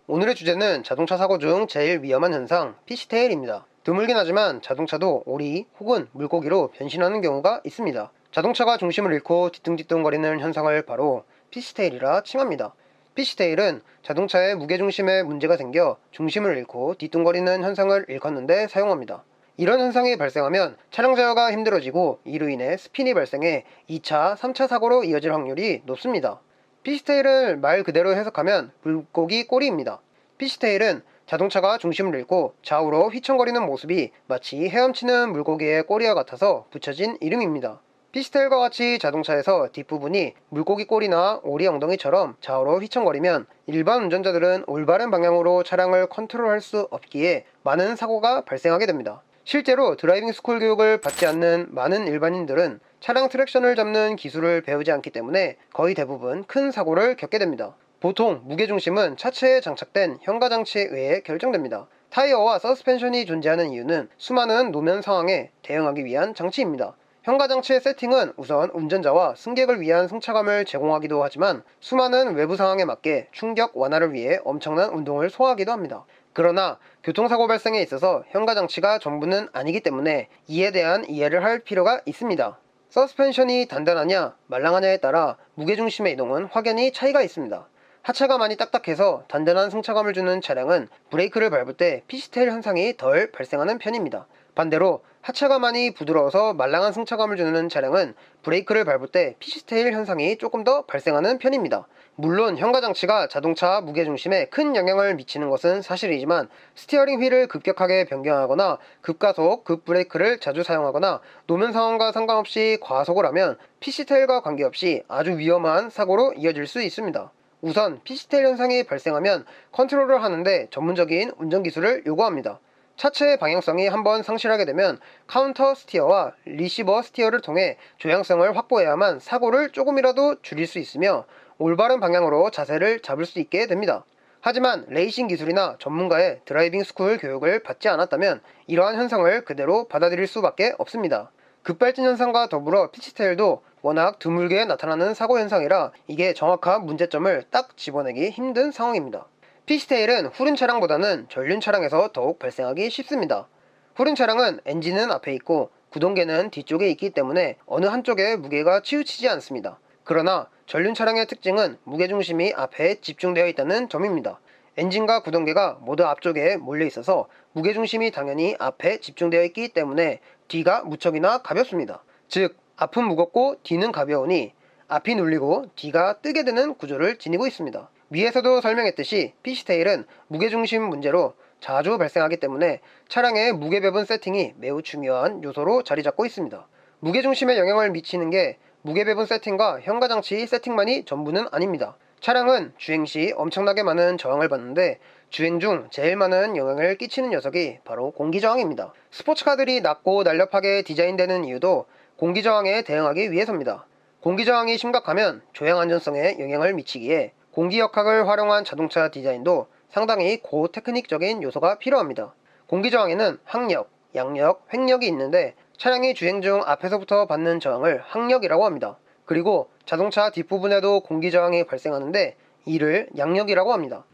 오늘의 주제는 자동차 사고 중 제일 위험한 현상, 피시테일입니다. 드물긴 하지만 자동차도 오리 혹은 물고기로 변신하는 경우가 있습니다. 자동차가 중심을 잃고 뒤뚱뒤뚱거리는 현상을 바로 피시테일이라 칭합니다. 피시테일은 자동차의 무게중심에 문제가 생겨 중심을 잃고 뒤뚱거리는 현상을 일컫는데 사용합니다. 이런 현상이 발생하면 차량 제어가 힘들어지고 이로 인해 스핀이 발생해 2차, 3차 사고로 이어질 확률이 높습니다. 피시테일을 말 그대로 해석하면 물고기 꼬리입니다. 피시테일은 자동차가 중심을 잃고 좌우로 휘청거리는 모습이 마치 헤엄치는 물고기의 꼬리와 같아서 붙여진 이름입니다. 피시테일과 같이 자동차에서 뒷부분이 물고기 꼬리나 오리 엉덩이처럼 좌우로 휘청거리면 일반 운전자들은 올바른 방향으로 차량을 컨트롤할 수 없기에 많은 사고가 발생하게 됩니다. 실제로 드라이빙 스쿨 교육을 받지 않는 많은 일반인들은 차량 트랙션을 잡는 기술을 배우지 않기 때문에 거의 대부분 큰 사고를 겪게 됩니다. 보통 무게중심은 차체에 장착된 현가장치에 의해 결정됩니다. 타이어와 서스펜션이 존재하는 이유는 수많은 노면 상황에 대응하기 위한 장치입니다. 현가장치의 세팅은 우선 운전자와 승객을 위한 승차감을 제공하기도 하지만 수많은 외부 상황에 맞게 충격 완화를 위해 엄청난 운동을 소화하기도 합니다. 그러나 교통사고 발생에 있어서 현가장치가 전부는 아니기 때문에 이에 대한 이해를 할 필요가 있습니다. 서스펜션이 단단하냐 말랑하냐에 따라 무게중심의 이동은 확연히 차이가 있습니다. 하체가 많이 딱딱해서 단단한 승차감을 주는 차량은 브레이크를 밟을 때 피시테일 현상이 덜 발생하는 편입니다. 반대로 하체가 많이 부드러워서 말랑한 승차감을 주는 차량은 브레이크를 밟을 때 피시테일 현상이 조금 더 발생하는 편입니다. 물론 현가장치가 자동차 무게중심에 큰 영향을 미치는 것은 사실이지만 스티어링 휠을 급격하게 변경하거나 급가속, 급브레이크를 자주 사용하거나 노면 상황과 상관없이 과속을 하면 피시테일과 관계없이 아주 위험한 사고로 이어질 수 있습니다. 우선 피시테일 현상이 발생하면 컨트롤을 하는데 전문적인 운전기술을 요구합니다. 차체의 방향성이 한번 상실하게 되면 카운터 스티어와 리시버 스티어를 통해 조향성을 확보해야만 사고를 조금이라도 줄일 수 있으며 올바른 방향으로 자세를 잡을 수 있게 됩니다. 하지만 레이싱 기술이나 전문가의 드라이빙 스쿨 교육을 받지 않았다면 이러한 현상을 그대로 받아들일 수밖에 없습니다. 급발진 현상과 더불어 피치테일도 워낙 드물게 나타나는 사고 현상이라 이게 정확한 문제점을 딱 집어내기 힘든 상황입니다. 피시테일은 후륜 차량보다는 전륜 차량에서 더욱 발생하기 쉽습니다. 후륜 차량은 엔진은 앞에 있고 구동계는 뒤쪽에 있기 때문에 어느 한쪽에 무게가 치우치지 않습니다. 그러나 전륜 차량의 특징은 무게중심이 앞에 집중되어 있다는 점입니다. 엔진과 구동계가 모두 앞쪽에 몰려 있어서 무게중심이 당연히 앞에 집중되어 있기 때문에 뒤가 무척이나 가볍습니다. 즉, 앞은 무겁고 뒤는 가벼우니 앞이 눌리고 뒤가 뜨게 되는 구조를 지니고 있습니다. 위에서도 설명했듯이 피시테일은 무게중심 문제로 자주 발생하기 때문에 차량의 무게배분 세팅이 매우 중요한 요소로 자리 잡고 있습니다. 무게중심에 영향을 미치는 게 무게배분 세팅과 현가장치 세팅만이 전부는 아닙니다. 차량은 주행 시 엄청나게 많은 저항을 받는데 주행 중 제일 많은 영향을 끼치는 녀석이 바로 공기저항입니다. 스포츠카들이 낮고 날렵하게 디자인되는 이유도 공기저항에 대응하기 위해서입니다. 공기저항이 심각하면 조향 안전성에 영향을 미치기에 공기역학을 활용한 자동차 디자인도 상당히 고테크닉적인 요소가 필요합니다. 공기저항에는 항력, 양력, 횡력이 있는데 차량이 주행 중 앞에서부터 받는 저항을 항력이라고 합니다. 그리고 자동차 뒷부분에도 공기저항이 발생하는데 이를 양력이라고 합니다.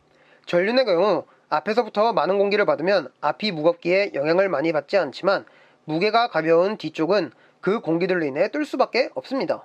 전륜의 경우 앞에서부터 많은 공기를 받으면 앞이 무겁기에 영향을 많이 받지 않지만 무게가 가벼운 뒤쪽은 그 공기들로 인해 뜰 수밖에 없습니다.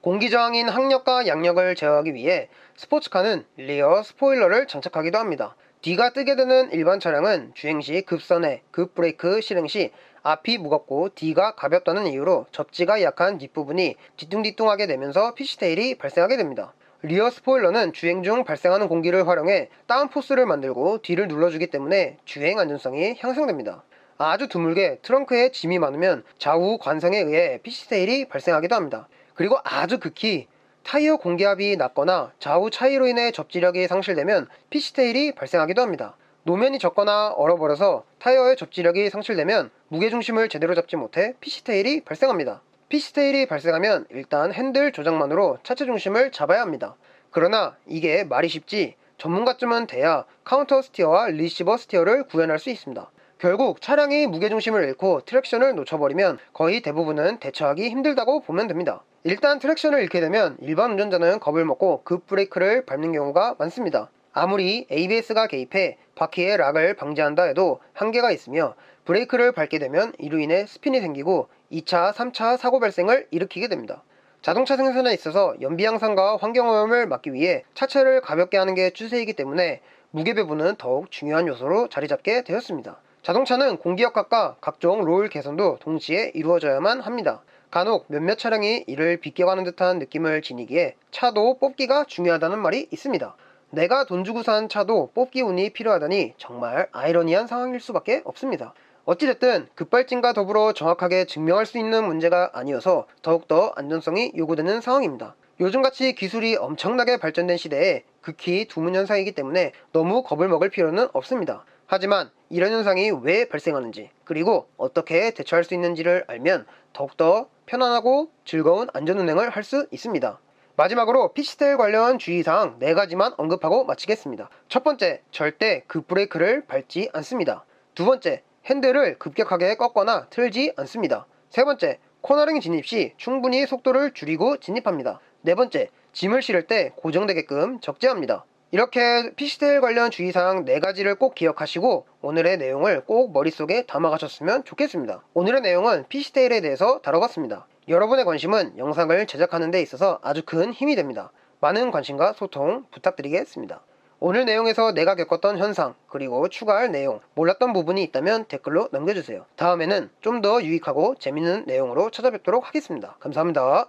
공기저항인 항력과 양력을 제어하기 위해 스포츠카는 리어 스포일러를 장착하기도 합니다. 뒤가 뜨게 되는 일반 차량은 주행시 급선회, 급브레이크 실행 시 앞이 무겁고 뒤가 가볍다는 이유로 접지가 약한 뒷부분이 뒤뚱뒤뚱하게 되면서 피시테일이 발생하게 됩니다. 리어 스포일러는 주행 중 발생하는 공기를 활용해 다운포스를 만들고 뒤를 눌러주기 때문에 주행 안전성이 향상됩니다. 아주 드물게 트렁크에 짐이 많으면 좌우 관성에 의해 피시테일이 발생하기도 합니다. 그리고 아주 극히 타이어 공기압이 낮거나 좌우 차이로 인해 접지력이 상실되면 피시테일이 발생하기도 합니다. 노면이 젖거나 얼어버려서 타이어의 접지력이 상실되면 무게중심을 제대로 잡지 못해 피시테일이 발생합니다. 피시테일이 발생하면 일단 핸들 조작만으로 차체 중심을 잡아야 합니다. 그러나 이게 말이 쉽지 전문가쯤은 돼야 카운터 스티어와 리시버 스티어를 구현할 수 있습니다. 결국 차량이 무게중심을 잃고 트랙션을 놓쳐버리면 거의 대부분은 대처하기 힘들다고 보면 됩니다. 일단 트랙션을 잃게 되면 일반 운전자는 겁을 먹고 급브레이크를 밟는 경우가 많습니다. 아무리 ABS가 개입해 바퀴의 락을 방지한다 해도 한계가 있으며 브레이크를 밟게 되면 이로 인해 스핀이 생기고 2차, 3차 사고 발생을 일으키게 됩니다. 자동차 생산에 있어서 연비 향상과 환경오염을 막기 위해 차체를 가볍게 하는 게 추세이기 때문에 무게 배분은 더욱 중요한 요소로 자리잡게 되었습니다. 자동차는 공기역학과 각종 롤 개선도 동시에 이루어져야만 합니다. 간혹 몇몇 차량이 이를 비껴가는 듯한 느낌을 지니기에 차도 뽑기가 중요하다는 말이 있습니다. 내가 돈 주고 산 차도 뽑기 운이 필요하다니 정말 아이러니한 상황일 수밖에 없습니다. 어찌됐든 급발진과 더불어 정확하게 증명할 수 있는 문제가 아니어서 더욱더 안전성이 요구되는 상황입니다. 요즘같이 기술이 엄청나게 발전된 시대에 극히 드문 현상이기 때문에 너무 겁을 먹을 필요는 없습니다. 하지만 이런 현상이 왜 발생하는지 그리고 어떻게 대처할 수 있는지를 알면 더욱더 편안하고 즐거운 안전운행을 할 수 있습니다. 마지막으로 피시텔 관련 주의사항 4가지만 언급하고 마치겠습니다. 첫 번째, 절대 급브레이크를 밟지 않습니다. 두 번째, 핸들을 급격하게 꺾거나 틀지 않습니다. 세 번째, 코너링 진입 시 충분히 속도를 줄이고 진입합니다. 네 번째, 짐을 실을 때 고정되게끔 적재합니다. 이렇게 피시텔 관련 주의사항 4가지를 꼭 기억하시고 오늘의 내용을 꼭 머릿속에 담아가셨으면 좋겠습니다. 오늘의 내용은 피시텔에 대해서 다뤄봤습니다. 여러분의 관심은 영상을 제작하는 데 있어서 아주 큰 힘이 됩니다. 많은 관심과 소통 부탁드리겠습니다. 오늘 내용에서 내가 겪었던 현상 그리고 추가할 내용 몰랐던 부분이 있다면 댓글로 남겨주세요. 다음에는 좀 더 유익하고 재밌는 내용으로 찾아뵙도록 하겠습니다. 감사합니다.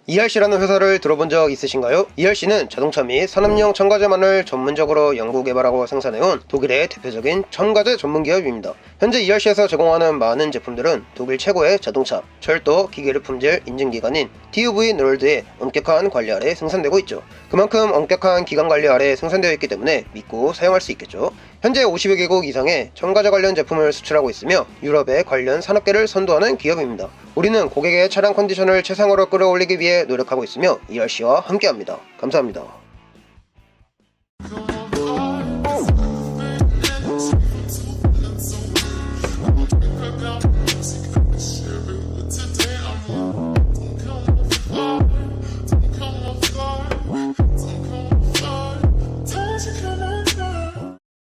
ERC라는 회사를 들어본 적 있으신가요? ERC는 자동차 및 산업용 첨가제만을 전문적으로 연구 개발하고 생산해온 독일의 대표적인 첨가제 전문 기업입니다. 현재 ERC에서 제공하는 많은 제품들은 독일 최고의 자동차, 철도, 기계류 품질 인증기관인 TÜV 노럴드의 엄격한 관리 아래 생산되고 있죠. 그만큼 엄격한 기관 관리 아래 생산되어 있기 때문에 믿고 사용할 수 있겠죠. 현재 50여 개국 이상의 첨가제 관련 제품을 수출하고 있으며 유럽의 관련 산업계를 선도하는 기업입니다. 우리는 고객의 차량 컨디션을 최상으로 끌어올리기 위해 노력하고 있으며 ERC와 함께합니다. 감사합니다.